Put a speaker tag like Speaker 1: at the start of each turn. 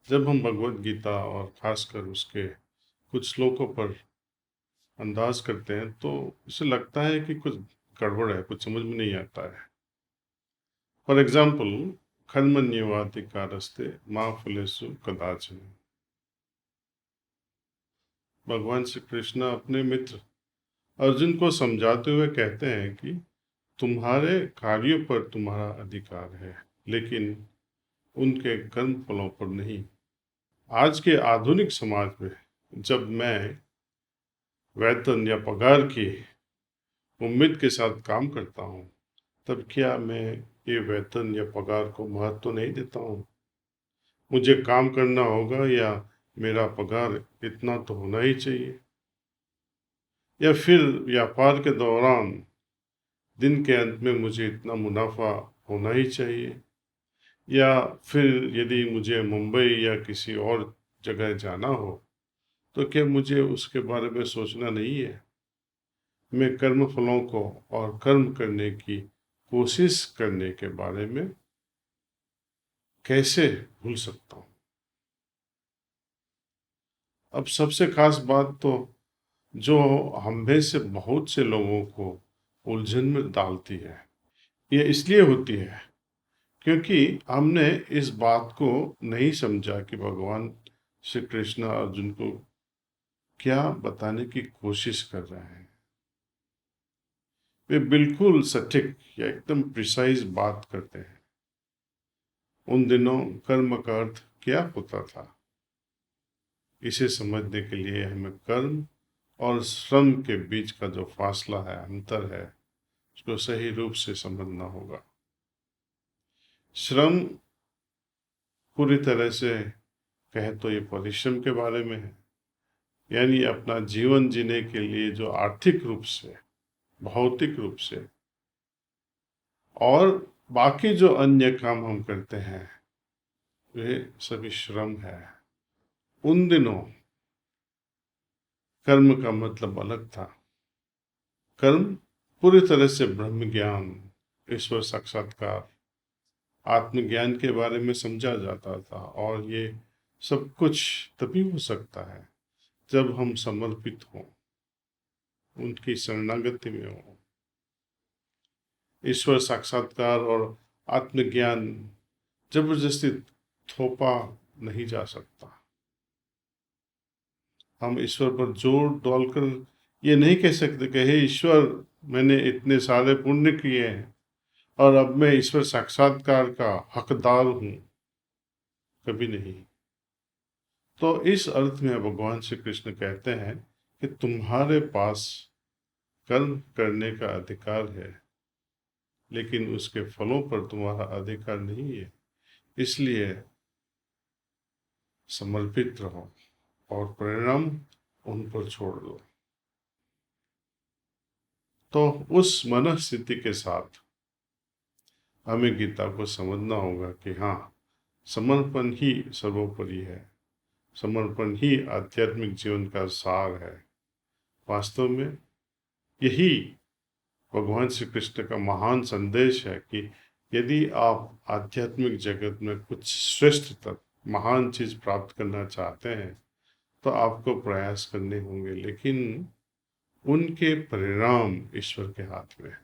Speaker 1: जब हम भगवत गीता और खासकर उसके कुछ श्लोकों पर अंदाज करते हैं तो उसे लगता है कि कुछ गड़बड़ है, कुछ समझ में नहीं आता है। फॉर एग्जाम्पल, खन्मन्येवाधिकारस्ते माँ फलेषु कदाचन। भगवान श्री कृष्ण अपने मित्र अर्जुन को समझाते हुए कहते हैं कि तुम्हारे कार्यों पर तुम्हारा अधिकार है, लेकिन उनके कर्म फलों पर नहीं। आज के आधुनिक समाज में जब मैं वेतन या पगार की उम्मीद के साथ काम करता हूँ, तब क्या मैं ये वेतन या पगार को महत्व नहीं देता हूँ? मुझे काम करना होगा या मेरा पगार इतना तो होना ही चाहिए। या फिर व्यापार के दौरान दिन के अंत में मुझे इतना मुनाफा होना ही चाहिए। या फिर यदि मुझे मुंबई या किसी और जगह जाना हो तो क्या मुझे उसके बारे में सोचना नहीं है? मैं कर्म फलों को और कर्म करने की कोशिश करने के बारे में कैसे भूल सकता हूँ? अब सबसे खास बात तो जो हम में से बहुत से लोगों को उलझन में डालती है, ये इसलिए होती है क्योंकि हमने इस बात को नहीं समझा कि भगवान श्री कृष्ण अर्जुन को क्या बताने की कोशिश कर रहे हैं। वे बिल्कुल सटीक या एकदम प्रिसाइज बात करते हैं। उन दिनों कर्म का अर्थ क्या होता था, इसे समझने के लिए हमें कर्म और श्रम के बीच का जो फासला है, अंतर है, उसको सही रूप से समझना होगा। श्रम पूरी तरह से कहे तो ये परिश्रम के बारे में है, यानी अपना जीवन जीने के लिए जो आर्थिक रूप से, भौतिक रूप से और बाकी जो अन्य काम हम करते हैं, वे सभी श्रम है। उन दिनों कर्म का मतलब अलग था। कर्म पूरी तरह से ब्रह्म ज्ञान, ईश्वर साक्षात्कार, आत्मज्ञान के बारे में समझा जाता था। और ये सब कुछ तभी हो सकता है जब हम समर्पित हों, उनकी शरणागति में हों। ईश्वर साक्षात्कार और आत्मज्ञान जबरदस्ती थोपा नहीं जा सकता। हम ईश्वर पर जोर डालकर ये नहीं कह सकते कि हे ईश्वर, मैंने इतने सारे पुण्य किए हैं और अब मैं ईश्वर साक्षात्कार का हकदार हूँ। कभी नहीं। तो इस अर्थ में भगवान श्री कृष्ण कहते हैं कि तुम्हारे पास कर्म करने का अधिकार है, लेकिन उसके फलों पर तुम्हारा अधिकार नहीं है। इसलिए समर्पित रहो और परिणाम उन पर छोड़ दो। तो उस मन स्थिति के साथ हमें गीता को समझना होगा कि हाँ, समर्पण ही सर्वोपरि है। समर्पण ही आध्यात्मिक जीवन का सार है। वास्तव में यही भगवान श्री कृष्ण का महान संदेश है कि यदि आप आध्यात्मिक जगत में कुछ श्रेष्ठ तक महान चीज प्राप्त करना चाहते हैं तो आपको प्रयास करने होंगे, लेकिन उनके परिणाम ईश्वर के हाथ में है।